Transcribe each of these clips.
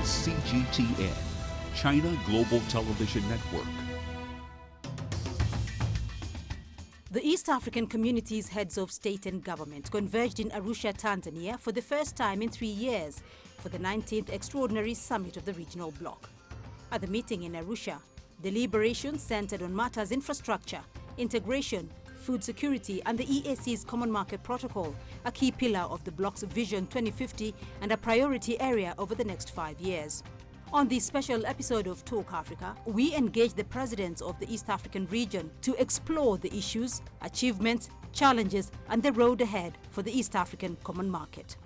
CGTN, China Global Television Network. The East African Community's heads of state and government converged in Arusha, Tanzania for the first time in 3 years for the 19th Extraordinary Summit of the Regional Bloc. At the meeting in Arusha, deliberations centered on matters infrastructure, integration, food security and the EAC's Common Market Protocol, a key pillar of the bloc's Vision 2050 and a priority area over the next 5 years. On this special episode of Talk Africa, we engage the presidents of the East African region to explore the issues, achievements, challenges and the road ahead for the East African Common Market.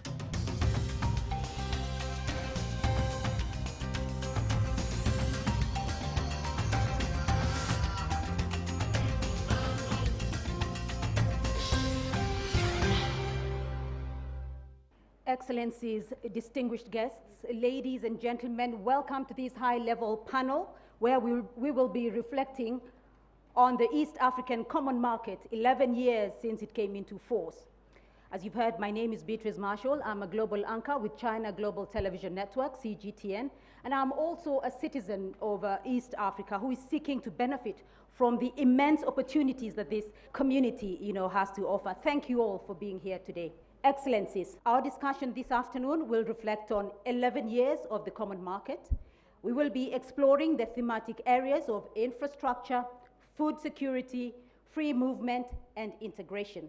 Excellencies, distinguished guests, ladies and gentlemen, welcome to this high-level panel where we will be reflecting on the East African Common Market 11 years since it came into force. As you've heard, my name is Beatrice Marshall. I'm a global anchor with China Global Television Network, CGTN, and I'm also a citizen of East Africa who is seeking to benefit from the immense opportunities that this community, has to offer. Thank you all for being here today. Excellencies, our discussion this afternoon will reflect on 11 years of the common market. We will be exploring the thematic areas of infrastructure, food security, free movement, and integration.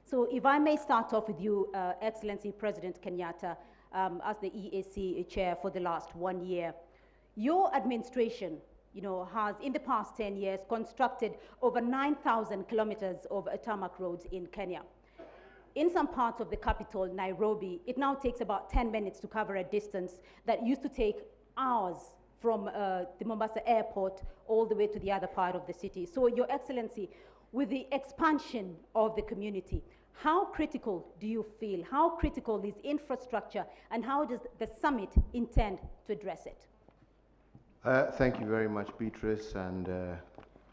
So if I may start off with you, Excellency President Kenyatta, as the EAC chair for the last 1 year. Your administration, has in the past 10 years constructed over 9,000 kilometers of tarmac roads in Kenya. In some parts of the capital, Nairobi, it now takes about 10 minutes to cover a distance that used to take hours from the Mombasa airport all the way to the other part of the city. So, Your Excellency, with the expansion of the community, how critical do you feel? How critical is infrastructure, and how does the summit intend to address it? Thank you very much, Beatrice. And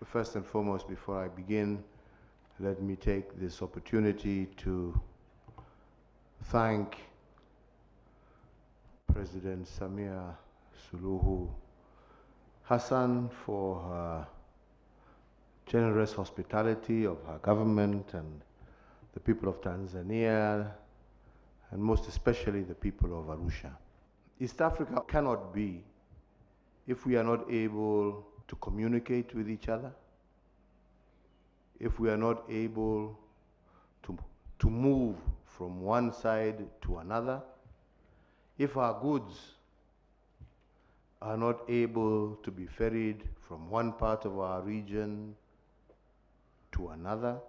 first and foremost, before I begin, let me take this opportunity to thank President Samia Suluhu Hassan for her generous hospitality of her government and the people of Tanzania, and most especially the people of Arusha. East Africa cannot be if we are not able to communicate with each other, if we are not able to move from one side to another, if our goods are not able to be ferried from one part of our region to another.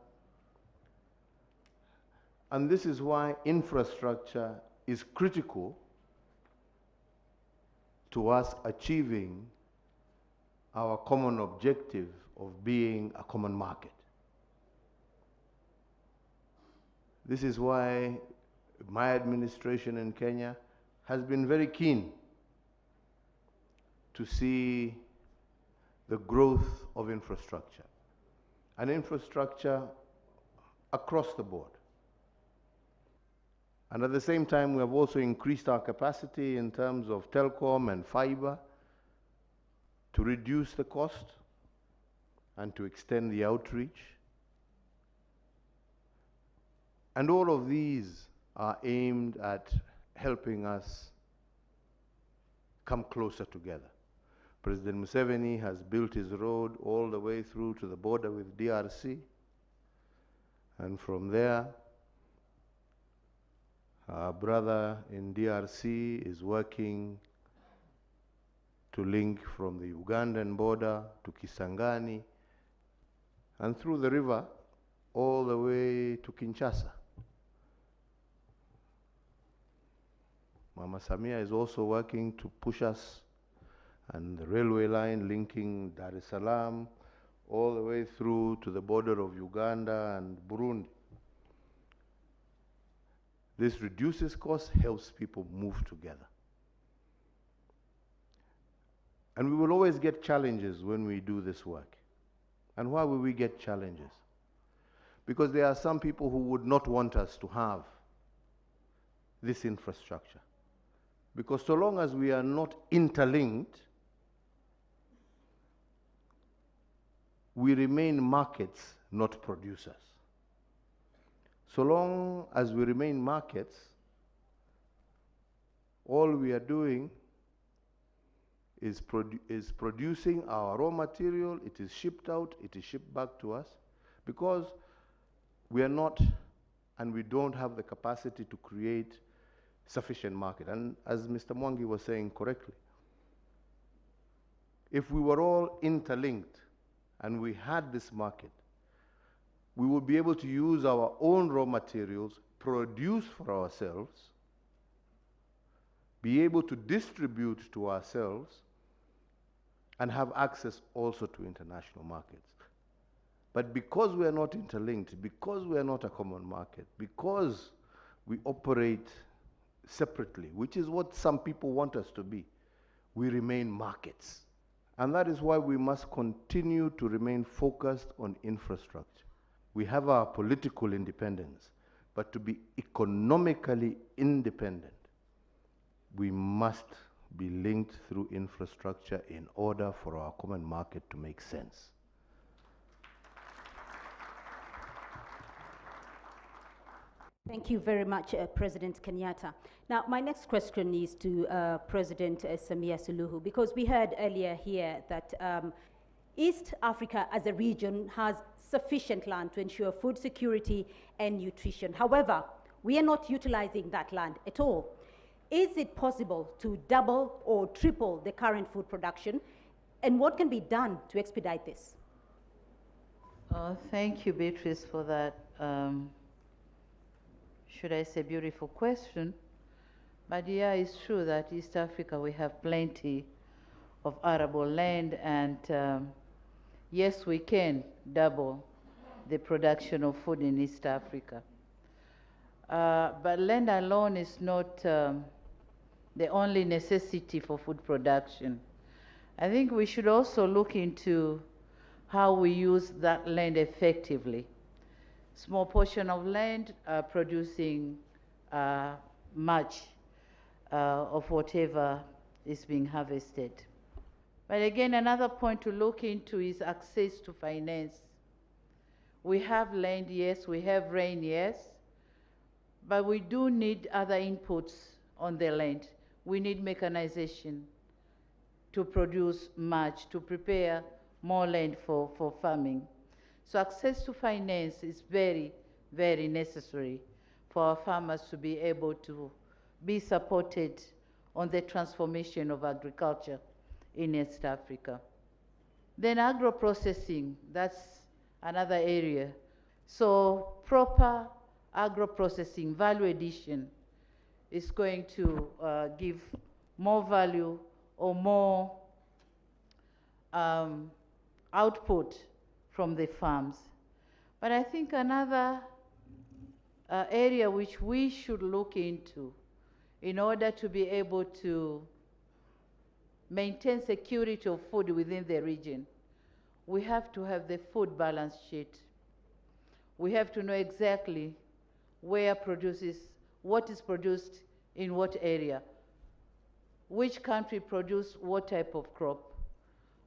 And this is why infrastructure is critical to us achieving our common objective of being a common market. This is why my administration in Kenya has been very keen to see the growth of infrastructure, and infrastructure across the board. And at the same time, we have also increased our capacity in terms of telecom and fiber to reduce the cost and to extend the outreach. And all of these are aimed at helping us come closer together. President Museveni has built his road all the way through to the border with DRC. And from there, our brother in DRC is working to link from the Ugandan border to Kisangani and through the river all the way to Kinshasa. Mama Samia is also working to push us, and the railway line linking Dar es Salaam all the way through to the border of Uganda and Burundi. This reduces costs, helps people move together. And we will always get challenges when we do this work. And why will we get challenges? Because there are some people who would not want us to have this infrastructure. Because so long as we are not interlinked, we remain markets, not producers. So long as we remain markets, all we are doing is producing our raw material, it is shipped out, it is shipped back to us, because we are not and we don't have the capacity to create sufficient market. And as Mr. Mwangi was saying correctly, if we were all interlinked and we had this market, we would be able to use our own raw materials, produce for ourselves, be able to distribute to ourselves, and have access also to international markets. But because we are not interlinked, because we are not a common market, because we operate separately, which is what some people want us to be, we remain markets. And that is why we must continue to remain focused on infrastructure. We have our political independence, but to be economically independent, we must be linked through infrastructure in order for our common market to make sense. Thank you very much, President Kenyatta. Now, my next question is to President Samia Suluhu, because we heard earlier here that East Africa as a region has sufficient land to ensure food security and nutrition. However, we are not utilizing that land at all. Is it possible to double or triple the current food production? And what can be done to expedite this? Thank you, Beatrice, for that, should I say, beautiful question. But yeah, it's true that East Africa, we have plenty of arable land, and yes, we can double the production of food in East Africa. But land alone is not the only necessity for food production. I think we should also look into how we use that land effectively. Small portion of land producing much of whatever is being harvested. But again, another point to look into is access to finance. We have land, yes, we have rain, yes, but we do need other inputs on the land. We need mechanization to produce much, to prepare more land for farming. So access to finance is very, very necessary for our farmers to be able to be supported on the transformation of agriculture in East Africa. Then agro-processing, that's another area. So proper agro-processing, value addition, is going to give more value or more output from the farms. But I think another area which we should look into in order to be able to maintain security of food within the region, we have to have the food balance sheet. We have to know exactly where produces, what is produced in what area, which country produces what type of crop,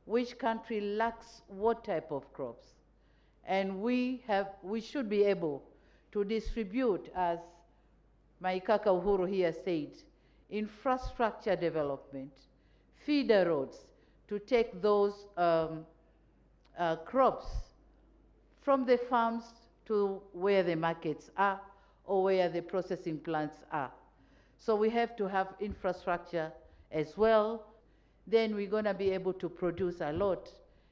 which country lacks what type of crops. And we should be able to distribute, as my Kaka Uhuru here said, infrastructure development, feeder roads, to take those crops from the farms to where the markets are or where the processing plants are. So we have to have infrastructure as well. Then we're going to be able to produce a lot,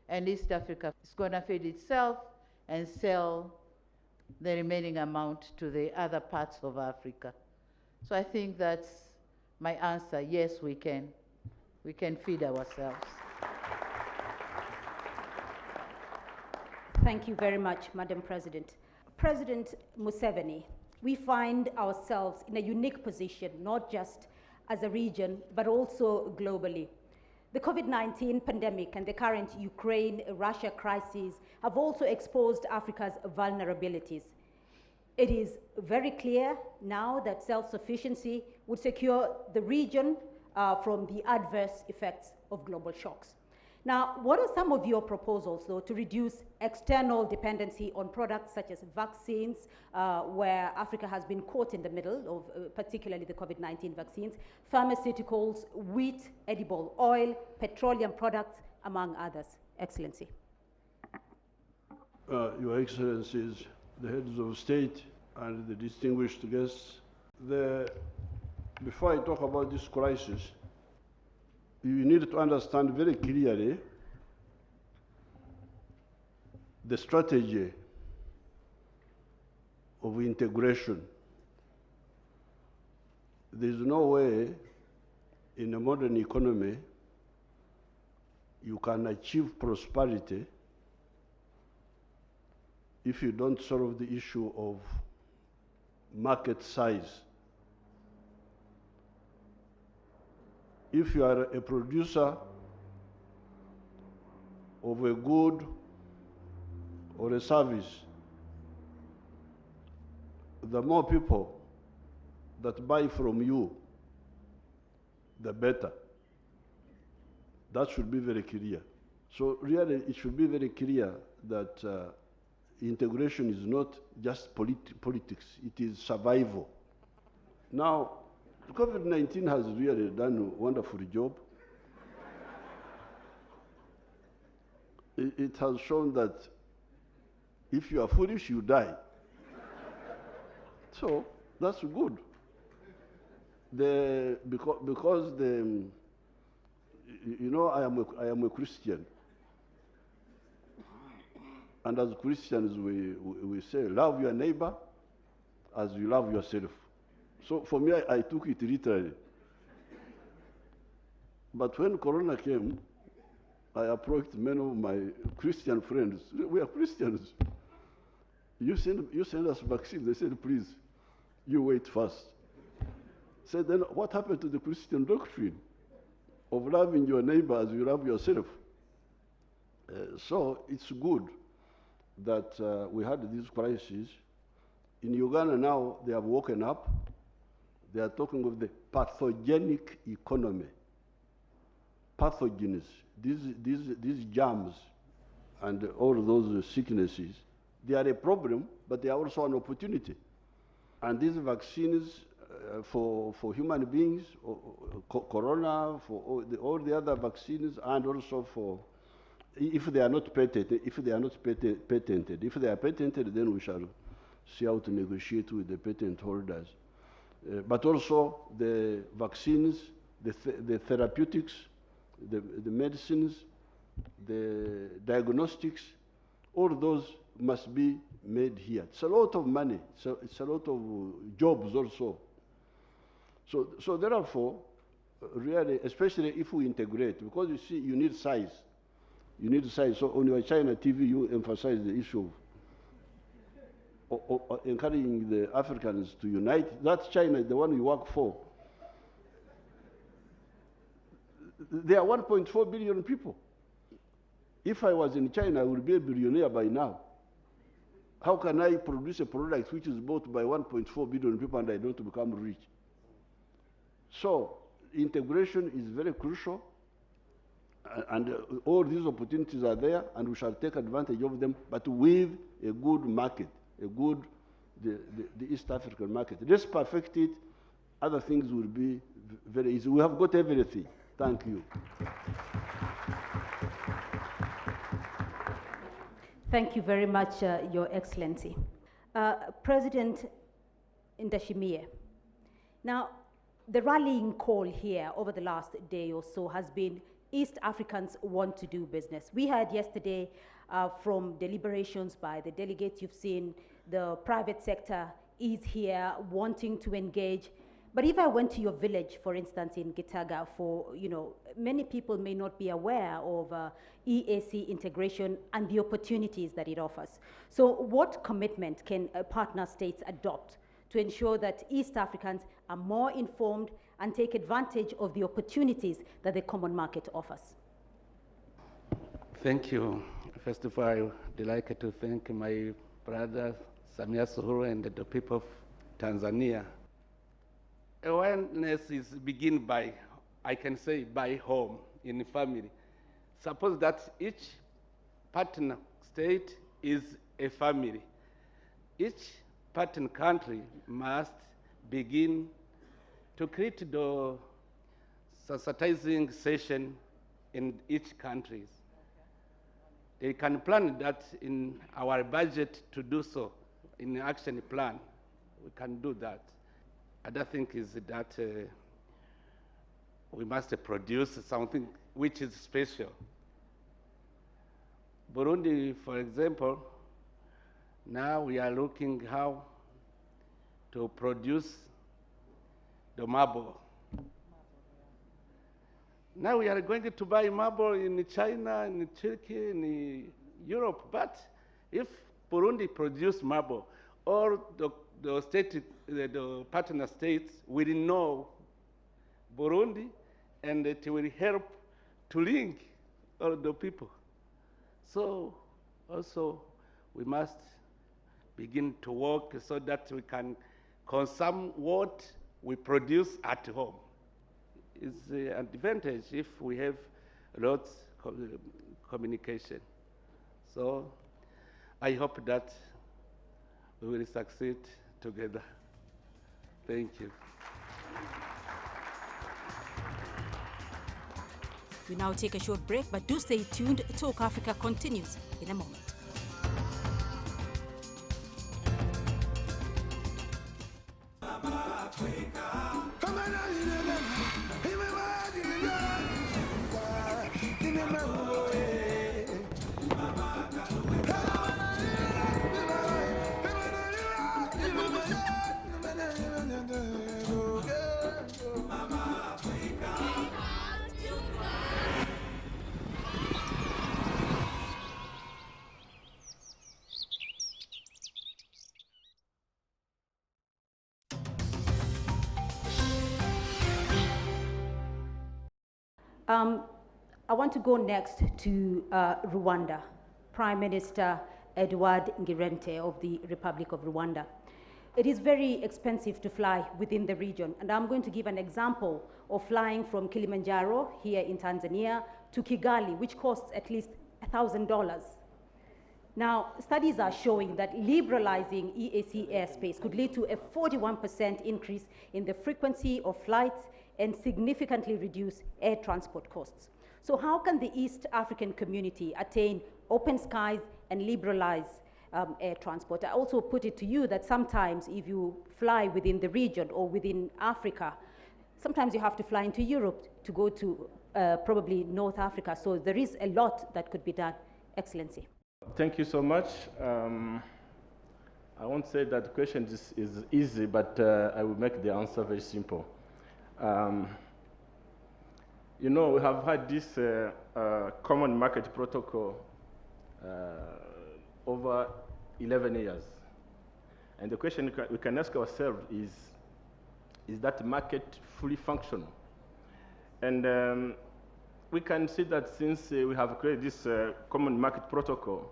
and East Africa is going to feed itself and sell the remaining amount to the other parts of Africa. So I think that's my answer. Yes, we can. We can feed ourselves. Thank you very much, Madam President. President Museveni, we find ourselves in a unique position, not just as a region, but also globally. The COVID-19 pandemic and the current Ukraine-Russia crisis have also exposed Africa's vulnerabilities. It is very clear now that self-sufficiency would secure the region from the adverse effects of global shocks. Now, what are some of your proposals, though, to reduce external dependency on products such as vaccines, where Africa has been caught in the middle of particularly the COVID-19 vaccines, pharmaceuticals, wheat, edible oil, petroleum products, among others? Excellency. Your Excellencies, the heads of state and the distinguished guests, before I talk about this crisis, you need to understand very clearly the strategy of integration. There is no way in a modern economy you can achieve prosperity if you don't solve the issue of market size. If you are a producer of a good or a service, the more people that buy from you, the better. That should be very clear. So really, it should be very clear that integration is not just politics, it is survival. Now, COVID-19 has really done a wonderful job. It has shown that if you are foolish, you die. So that's good. Because you know, I am a Christian. And as Christians, we say, love your neighbor as you love yourself. So for me, I took it literally. But when Corona came, I approached many of my Christian friends. We are Christians. You send us vaccine. They said, please, you wait first. Said, then what happened to the Christian doctrine of loving your neighbor as you love yourself? So it's good that we had this crisis. In Uganda now, they have woken up. They are talking of the pathogenic economy. Pathogens, these germs and all those sicknesses, they are a problem, but they are also an opportunity. And these vaccines for human beings, corona, for all the other vaccines, and also for, if they are not patented, if they are patented, then we shall see how to negotiate with the patent holders. But also the vaccines, the therapeutics, the medicines, the diagnostics, all those must be made here. It's a lot of money. So it's a lot of jobs also. So therefore, really, especially if we integrate, because you see, you need size. You need size. So on your China TV, you emphasize the issue of encouraging the Africans to unite. That China is the one we work for. There are 1.4 billion people. If I was in China, I would be a billionaire by now. How can I produce a product which is bought by 1.4 billion people and I don't become rich? So integration is very crucial, and all these opportunities are there, and we shall take advantage of them, but with a good market, the East African market. Let's perfect it. Other things will be very easy. We have got everything. Thank you. Thank you very much, Your Excellency. President Ndashimie, now the rallying call here over the last day or so has been East Africans want to do business. We heard yesterday from deliberations by the delegates. You've seen the private sector is here wanting to engage. But if I went to your village, for instance, in Gitaga, many people may not be aware of EAC integration and the opportunities that it offers. So what commitment can partner states adopt to ensure that East Africans are more informed and take advantage of the opportunities that the common market offers? Thank you. First of all, I would like to thank my brother Samia Suluhu and the people of Tanzania awareness is begin by, I can say, by home, in family. Suppose that each partner state is a family. Each partner country must begin to create the sensitizing session in each country. They can plan that in our budget to do so, in the action plan. We can do that. Other thing is that we must produce something which is special. Burundi, for example, now we are looking how to produce the marble. Now we are going to buy marble in China, in Turkey, in Europe. But if Burundi produce marble, all the partner states will know Burundi, and it will help to link all the people. So also we must begin to work so that we can consume what we produce at home. It's an advantage if we have lots of communication. So I hope that we will succeed together. Thank you. We now take a short break, but do stay tuned. Talk Africa continues in a moment. I want to go next to Rwanda. Prime Minister Edward Ngirente of the Republic of Rwanda. It is very expensive to fly within the region, and I'm going to give an example of flying from Kilimanjaro here in Tanzania to Kigali, which costs at least $1,000. Now, studies are showing that liberalizing EAC airspace could lead to a 41% increase in the frequency of flights and significantly reduce air transport costs. So how can the East African community attain open skies and liberalize air transport? I also put it to you that sometimes if you fly within the region or within Africa, sometimes you have to fly into Europe to go to probably North Africa. So there is a lot that could be done. Excellency. Thank you so much. I won't say that the question is easy, but I will make the answer very simple. You know, we have had this common market protocol over 11 years. And the question we can ask ourselves is that market fully functional? And we can see that since we have created this common market protocol,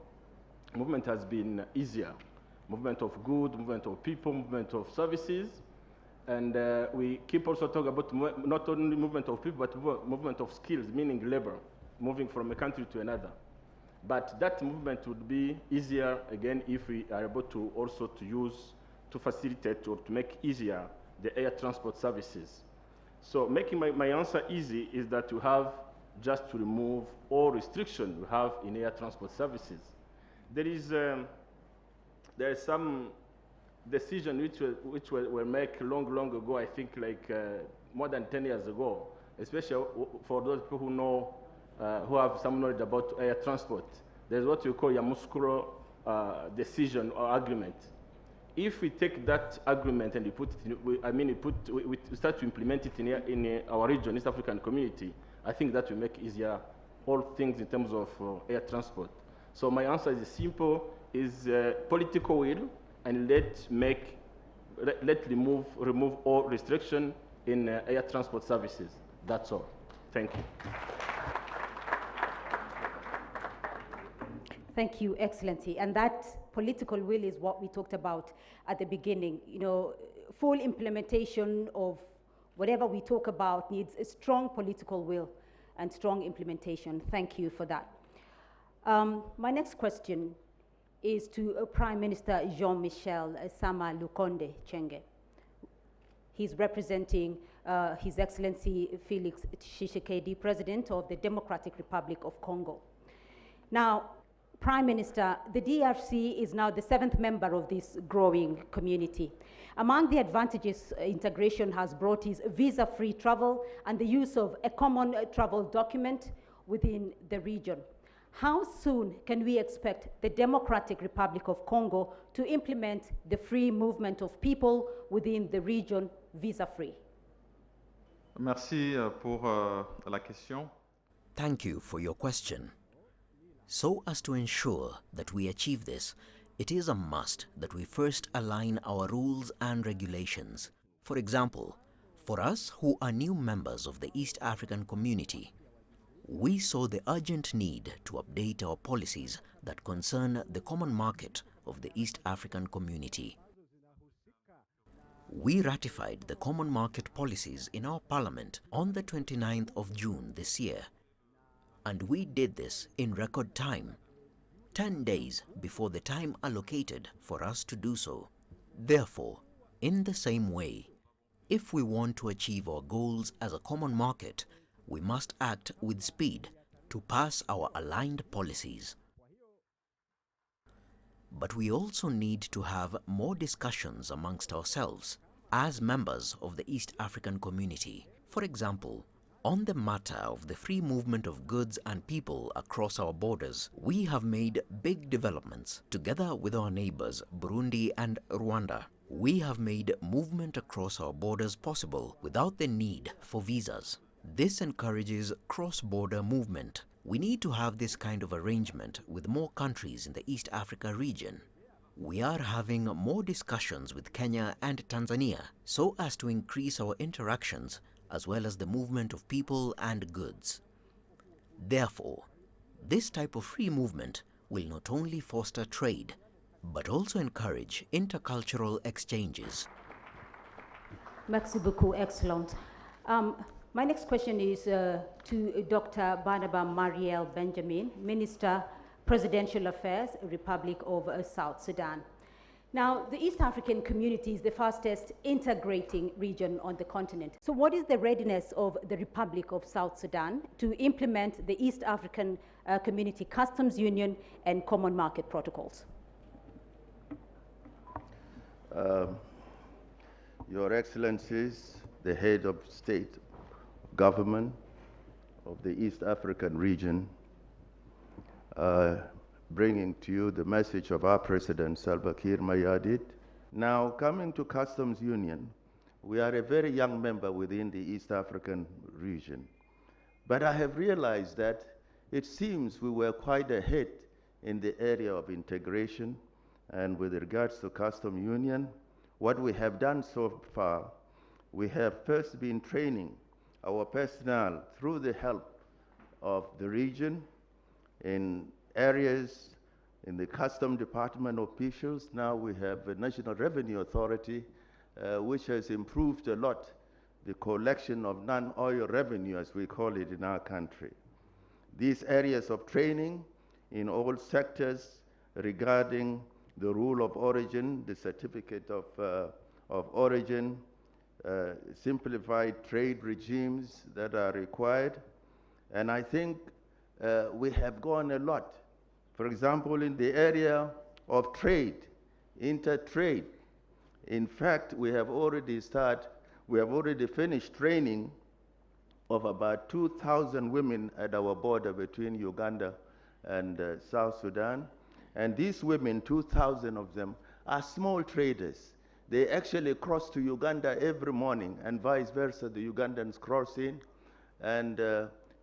movement has been easier. Movement of goods, movement of people, movement of services. And we keep also talking about not only movement of people, but movement of skills, meaning labor, moving from a country to another. But that movement would be easier, again, if we are able to also to facilitate or to make easier the air transport services. So making my answer easy is that you have just to remove all restrictions you have in air transport services. There is some decision which were made long ago, I think like more than 10 years ago, especially for those people who know, who have some knowledge about air transport. There's what you call a Yamoussoukro decision or agreement. If we take that agreement and we put it in, we start to implement it in our region, East African community, I think that will make easier all things in terms of air transport. So my answer is simple, is political will, and let's remove all restriction in air transport services. That's all. Thank you. Thank you, Excellency. And that political will is what we talked about at the beginning. You know, full implementation of Whatever we talk about needs a strong political will and strong implementation. Thank you for that. My next question is to Prime Minister Jean-Michel Sama Lukonde Chenge. He's representing His Excellency Felix Tshisekedi, President of the Democratic Republic of Congo. Now, Prime Minister, the DRC is now the 7th member of this growing community. Among the advantages integration has brought is visa-free travel and the use of a common travel document within the region. How soon can we expect the Democratic Republic of Congo to implement the free movement of people within the region visa-free? Merci pour la question. Thank you for your question. So as to ensure that we achieve this, it is a must that we first align our rules and regulations. For example, for us who are new members of the East African community, we saw the urgent need to update our policies that concern the common market of the East African community. We ratified the common market policies in our parliament on the 29th of June this year, and we did this in record time, 10 days before the time allocated for us to do so. Therefore, in the same way, if we want to achieve our goals as a common market, we must act with speed to pass our aligned policies. But we also need to have more discussions amongst ourselves as members of the East African community. For example, on the matter of the free movement of goods and people across our borders, we have made big developments together with our neighbors Burundi and Rwanda. We have made movement across our borders possible without the need for visas. This encourages cross-border movement. We need to have this kind of arrangement with more countries in the East Africa region. We are having more discussions with Kenya and Tanzania so as to increase our interactions as well as the movement of people and goods. Therefore, this type of free movement will not only foster trade, but also encourage intercultural exchanges. Merci beaucoup, excellent. My next question is to Dr. Barnaba Mariel Benjamin, Minister, Presidential Affairs, Republic of South Sudan. Now, the East African community is the fastest integrating region on the continent. So what is the readiness of the Republic of South Sudan to implement the East African Community Customs Union and Common Market Protocols? Your Excellencies, the head of state, government of the East African region, bringing to you the message of our President Salva Kiir Mayardit. Now, coming to Customs Union, we are a very young member within the East African region. But I have realized that it seems we were quite ahead in the area of integration. And with regards to Customs Union, what we have done so far, we have first been training our personnel through the help of the region in areas in the Customs Department officials. Now we have a National Revenue Authority, which has improved a lot the collection of non-oil revenue, as we call it in our country. These areas of training in all sectors regarding the rule of origin, the certificate of origin, simplified trade regimes that are required. And I think we have gone a lot. For example, in the area of trade, inter-trade, in fact, we have already finished training of about 2,000 women at our border between Uganda and South Sudan. And these women, 2,000 of them, are small traders. They actually cross to Uganda every morning, and vice versa, the Ugandans cross in. And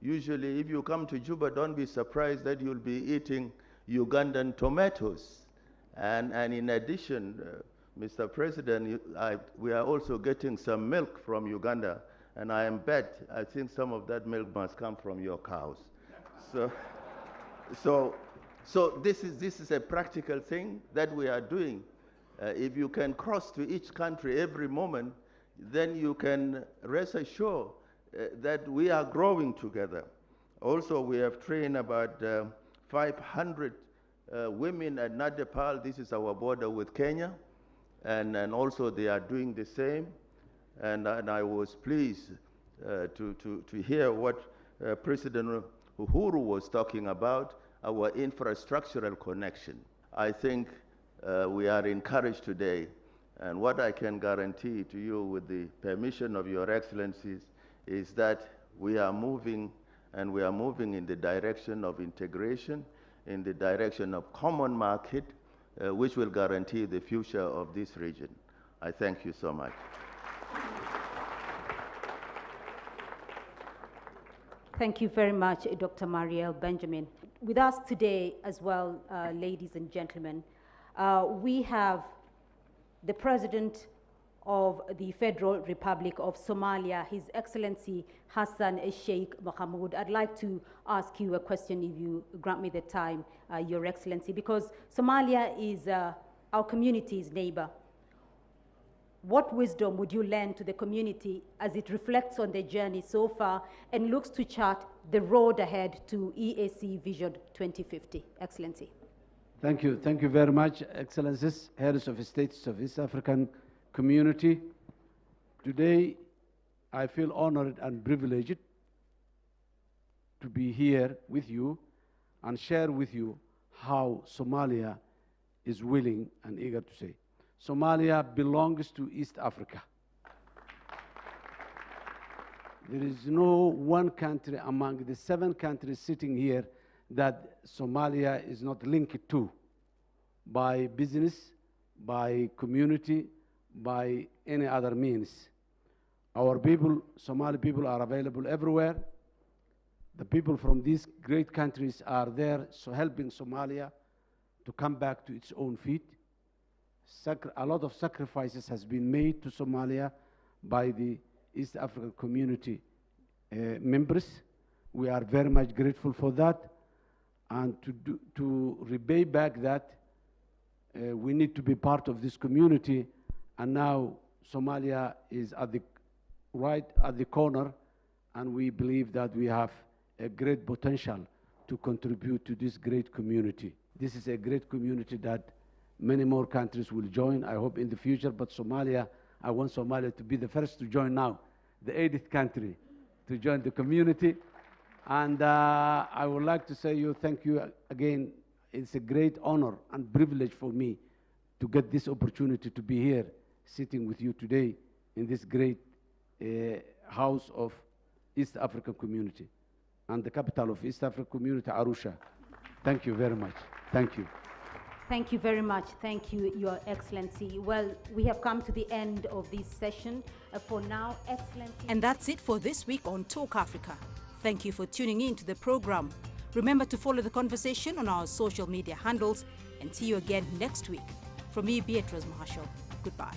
usually, if you come to Juba, don't be surprised that you'll be eating Ugandan tomatoes. And in addition, Mr. President, we are also getting some milk from Uganda, and I think some of that milk must come from your cows. So this is a practical thing that we are doing. If you can cross to each country every moment, then you can rest assured that we are growing together. Also, we have trained about 500 women at Nadepal. This is our border with Kenya. And also they are doing the same. And I was pleased to hear what President Uhuru was talking about, our infrastructural connection. I think we are encouraged today. And what I can guarantee to you with the permission of your excellencies is that we are moving, and we are moving in the direction of integration, in the direction of common market, which will guarantee the future of this region. I thank you so much. Thank you very much, Dr. Mariel Benjamin. With us today as well, ladies and gentlemen, we have the President of the Federal Republic of Somalia, His Excellency Hassan Sheikh Mohamud. I'd like to ask you a question, if you grant me the time, Your Excellency, because Somalia is our community's neighbor. What wisdom would you lend to the community as it reflects on their journey so far and looks to chart the road ahead to EAC Vision 2050? Excellency. Thank you. Thank you very much, Excellencies, Heads of States of East African Community. Today, I feel honored and privileged to be here with you and share with you how Somalia is willing and eager to say. Somalia belongs to East Africa. There is no one country among the 7 countries sitting here that Somalia is not linked to by business, by community, by any other means. Our people, Somali people, are available everywhere. The people from these great countries are there, so helping Somalia to come back to its own feet. A lot of sacrifices has been made to Somalia by the East African community members. We are very much grateful for that. And to repay back that, we need to be part of this community. And now Somalia is right at the corner, and we believe that we have a great potential to contribute to this great community. This is a great community that many more countries will join, I hope, in the future. But Somalia, I want Somalia to be the first to join now, the 80th country to join the community. And I would like to say thank you again. It's a great honor and privilege for me to get this opportunity to be here, sitting with you today in this great house of East African community and the capital of East African community, Arusha. Thank you very much. Thank you. Thank you very much. Thank you, Your Excellency. Well, we have come to the end of this session. For now, Excellency. And that's it for this week on Talk Africa. Thank you for tuning in to the program. Remember to follow the conversation on our social media handles, and see you again next week. From me, Beatrice Mahashal. Goodbye.